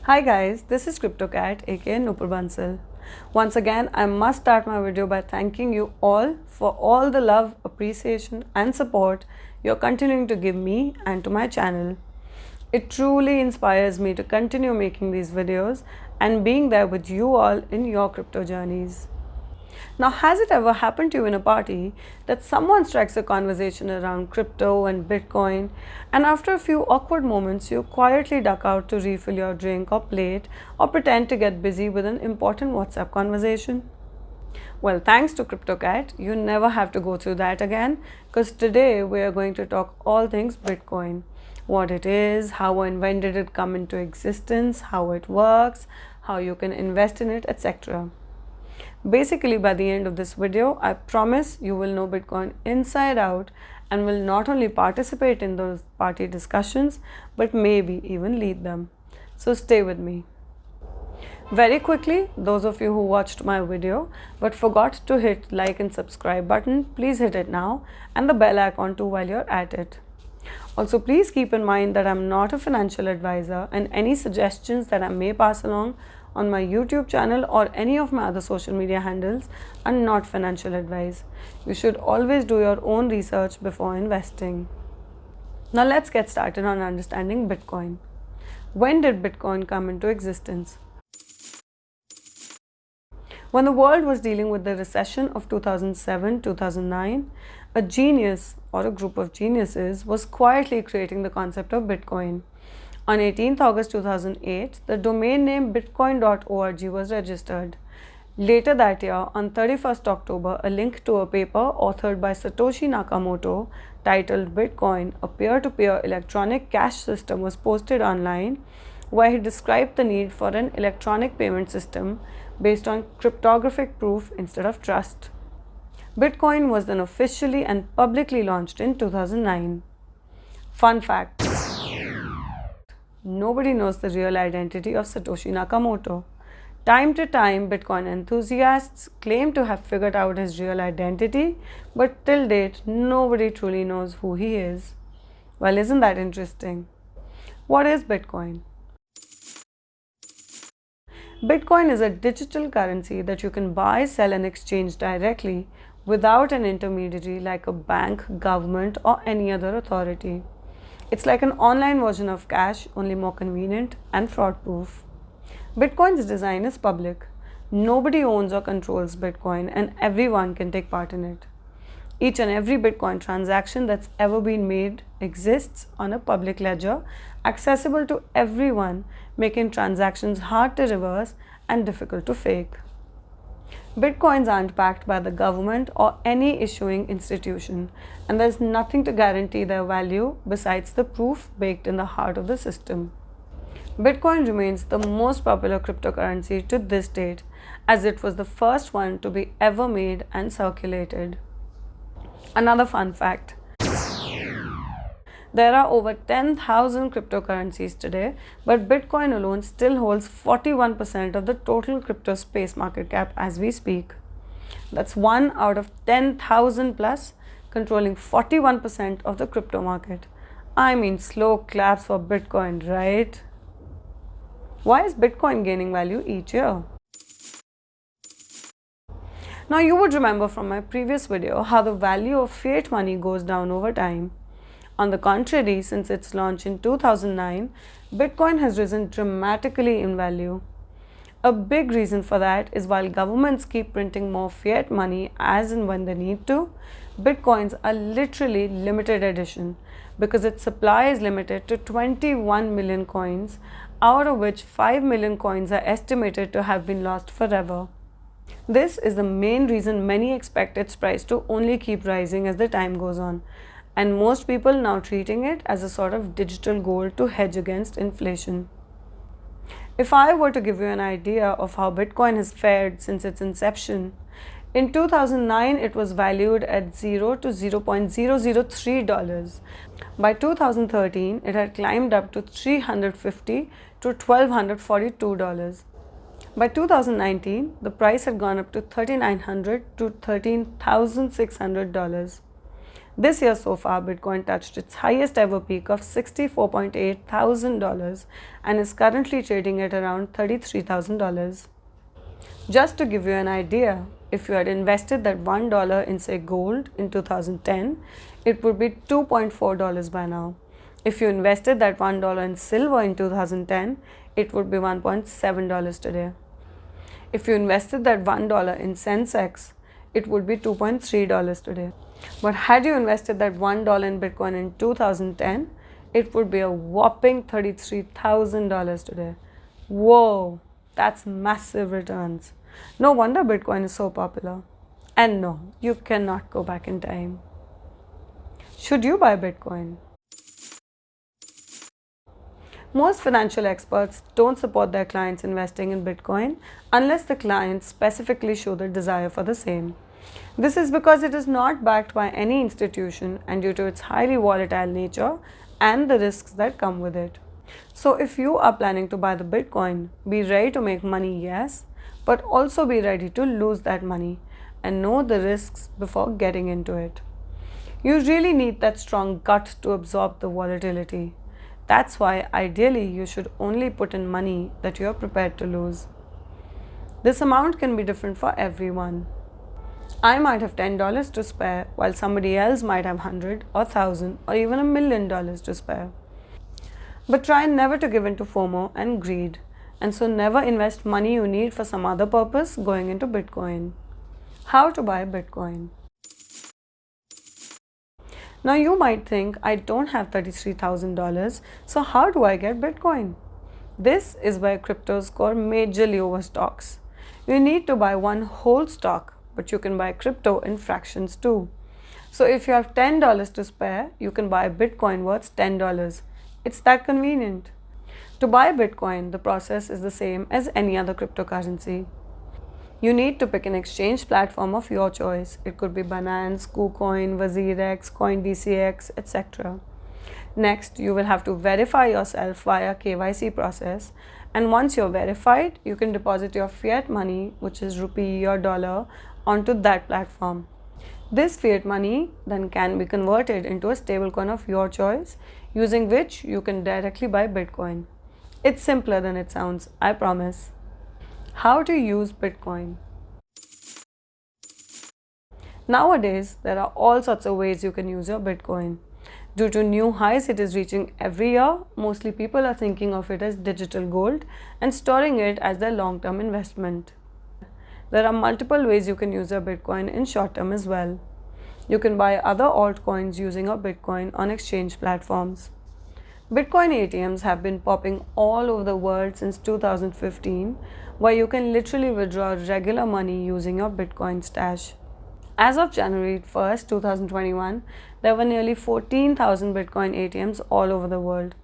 Hi guys, this is CryptoCat aka Nupur. Once again, I must start my video by thanking you all for all the love, appreciation and support you're continuing to give me and to my channel. It truly inspires me to continue making these videos and being there with you all in your crypto journeys. Now, has it ever happened to you in a party that someone strikes a conversation around crypto and Bitcoin, and after a few awkward moments, you quietly duck out to refill your drink or plate or pretend to get busy with an important WhatsApp conversation? Well, thanks to CryptoCat, you never have to go through that again because today we are going to talk all things Bitcoin. What it is, how when did it come into existence, how it works, how you can invest in it, etc. Basically, by the end of this video, I promise you will know Bitcoin inside out and will not only participate in those party discussions but maybe even lead them. So stay with me. Very quickly, those of you who watched my video but forgot to hit like and subscribe button, please hit it now and the bell icon too while you're at it. Also, please keep in mind that I'm not a financial advisor and any suggestions that I may pass along on my YouTube channel or any of my other social media handles are not financial advice. You should always do your own research before investing. Now let's get started on understanding Bitcoin. When did Bitcoin come into existence? When the world was dealing with the recession of 2007-2009, a genius or a group of geniuses was quietly creating the concept of Bitcoin. On 18th August 2008, the domain name bitcoin.org was registered. Later that year, on 31st October, a link to a paper authored by Satoshi Nakamoto titled Bitcoin, a peer-to-peer electronic cash system, was posted online, where he described the need for an electronic payment system based on cryptographic proof instead of trust. Bitcoin was then officially and publicly launched in 2009. Fun fact: nobody knows the real identity of Satoshi Nakamoto. Time to time, Bitcoin enthusiasts claim to have figured out his real identity, but till date, nobody truly knows who he is. Well, isn't that interesting? What is Bitcoin? Bitcoin is a digital currency that you can buy, sell, and exchange directly without an intermediary like a bank, government, or any other authority. It's like an online version of cash, only more convenient and fraud proof. Bitcoin's design is public. Nobody owns or controls Bitcoin, and everyone can take part in it. Each and every Bitcoin transaction that's ever been made exists on a public ledger, accessible to everyone, making transactions hard to reverse and difficult to fake. Bitcoins aren't backed by the government or any issuing institution, and there's nothing to guarantee their value besides the proof baked in the heart of the system. Bitcoin remains the most popular cryptocurrency to this date, as it was the first one to be ever made and circulated. Another fun fact: there are over 10,000 cryptocurrencies today, but Bitcoin alone still holds 41% of the total crypto space market cap as we speak. That's 1 out of 10,000 plus, controlling 41% of the crypto market. I mean, slow claps for Bitcoin, right? Why is Bitcoin gaining value each year? Now, you would remember from my previous video how the value of fiat money goes down over time. On the contrary, since its launch in 2009, Bitcoin has risen dramatically in value. A big reason for that is while governments keep printing more fiat money as and when they need to, Bitcoins are literally limited edition because its supply is limited to 21 million coins, out of which 5 million coins are estimated to have been lost forever. This is the main reason many expect its price to only keep rising as the time goes on, and most people now treating it as a sort of digital gold to hedge against inflation. If I were to give you an idea of how Bitcoin has fared since its inception, in 2009 it was valued at $0 to $0.003. By 2013 it had climbed up to $350 to $1,242. By 2019, the price had gone up to $3,900 to $13,600. This year so far, Bitcoin touched its highest ever peak of $64.8 thousand and is currently trading at around $33,000. Just to give you an idea, if you had invested that $1 in say gold in 2010, it would be $2.4 by now. If you invested that $1 in silver in 2010, it would be $1.7 today. If you invested that $1 in Sensex, it would be $2.3 today. But had you invested that $1 in Bitcoin in 2010, it would be a whopping $33,000 today. Whoa, that's massive returns. No wonder Bitcoin is so popular. And no, you cannot go back in time. Should you buy Bitcoin? Most financial experts don't support their clients investing in Bitcoin unless the clients specifically show the desire for the same. This is because it is not backed by any institution and due to its highly volatile nature and the risks that come with it. So if you are planning to buy the Bitcoin, be ready to make money, yes, but also be ready to lose that money and know the risks before getting into it. You really need that strong gut to absorb the volatility. That's why ideally you should only put in money that you are prepared to lose. This amount can be different for everyone. I might have $10 to spare while somebody else might have 100 or 1000 or even $1,000,000 to spare. But try never to give in to FOMO and greed, and so never invest money you need for some other purpose going into Bitcoin. How to buy Bitcoin? Now you might think, I don't have $33,000, so how do I get Bitcoin? This is where cryptos score majorly over stocks. You need to buy one whole stock, but you can buy crypto in fractions too. So if you have $10 to spare, you can buy Bitcoin worth $10. It's that convenient. To buy Bitcoin, the process is the same as any other cryptocurrency. You need to pick an exchange platform of your choice. It could be Binance, KuCoin, WazirX, CoinDCX, etc. Next, you will have to verify yourself via KYC process, and once you're verified, you can deposit your fiat money, which is rupee or dollar, onto that platform. This fiat money then can be converted into a stablecoin of your choice, using which you can directly buy Bitcoin. It's simpler than it sounds, I promise. How to use Bitcoin? Nowadays, there are all sorts of ways you can use your Bitcoin. Due to new highs it is reaching every year, mostly people are thinking of it as digital gold and storing it as their long-term investment. There are multiple ways you can use your Bitcoin in short term as well. You can buy other altcoins using your Bitcoin on exchange platforms. Bitcoin ATMs have been popping all over the world since 2015, where you can literally withdraw regular money using your Bitcoin stash. As of January 1st, 2021, there were nearly 14,000 Bitcoin ATMs all over the world.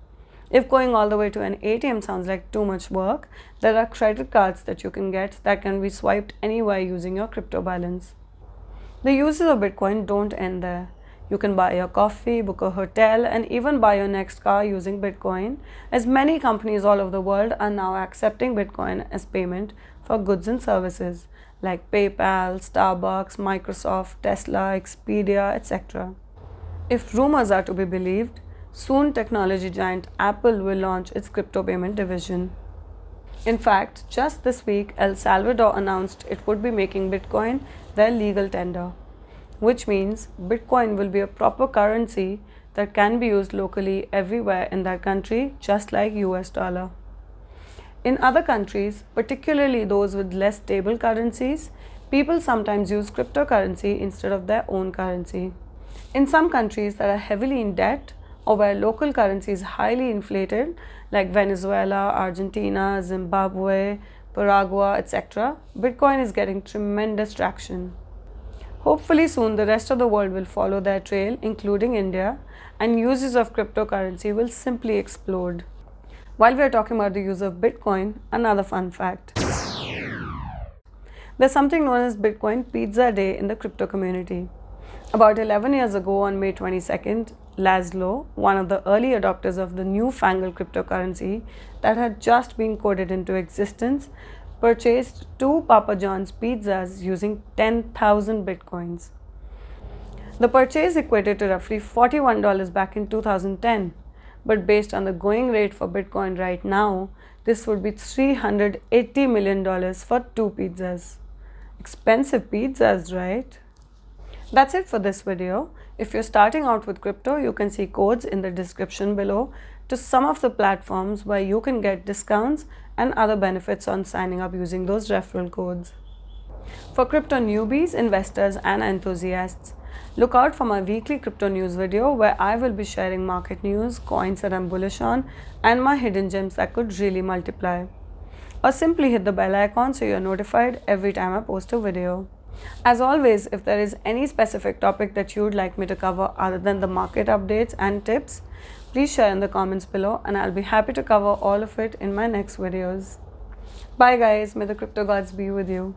If going all the way to an ATM sounds like too much work, there are credit cards that you can get that can be swiped anywhere using your crypto balance. The uses of Bitcoin don't end there. You can buy your coffee, book a hotel, and even buy your next car using Bitcoin, as many companies all over the world are now accepting Bitcoin as payment for goods and services like PayPal, Starbucks, Microsoft, Tesla, Expedia, etc. If rumors are to be believed, soon technology giant Apple will launch its crypto payment division. In fact, just this week, El Salvador announced it would be making Bitcoin their legal tender, which means Bitcoin will be a proper currency that can be used locally everywhere in that country, just like US dollar. In other countries, particularly those with less stable currencies, people sometimes use cryptocurrency instead of their own currency. In some countries that are heavily in debt or where local currency is highly inflated, like Venezuela, Argentina, Zimbabwe, Paraguay, etc., Bitcoin is getting tremendous traction. Hopefully soon the rest of the world will follow their trail, including India, and uses of cryptocurrency will simply explode. While we are talking about the use of Bitcoin, another fun fact. There's something known as Bitcoin Pizza Day in the crypto community. About 11 years ago, on May 22nd, Laszlo, one of the early adopters of the newfangled cryptocurrency that had just been coded into existence, purchased 2 Papa John's pizzas using 10,000 bitcoins. The purchase equated to roughly $41 back in 2010, but based on the going rate for Bitcoin right now, this would be $380 million for 2 pizzas. Expensive pizzas, right? That's it for this video. If you're starting out with crypto, you can see codes in the description below to some of the platforms where you can get discounts and other benefits on signing up using those referral codes. For crypto newbies, investors, and enthusiasts, look out for my weekly crypto news video where I will be sharing market news, coins that I'm bullish on, and my hidden gems that could really multiply. Or simply hit the bell icon so you're notified every time I post a video. As always, if there is any specific topic that you would like me to cover other than the market updates and tips, please share in the comments below and I'll be happy to cover all of it in my next videos. Bye guys, may the crypto gods be with you.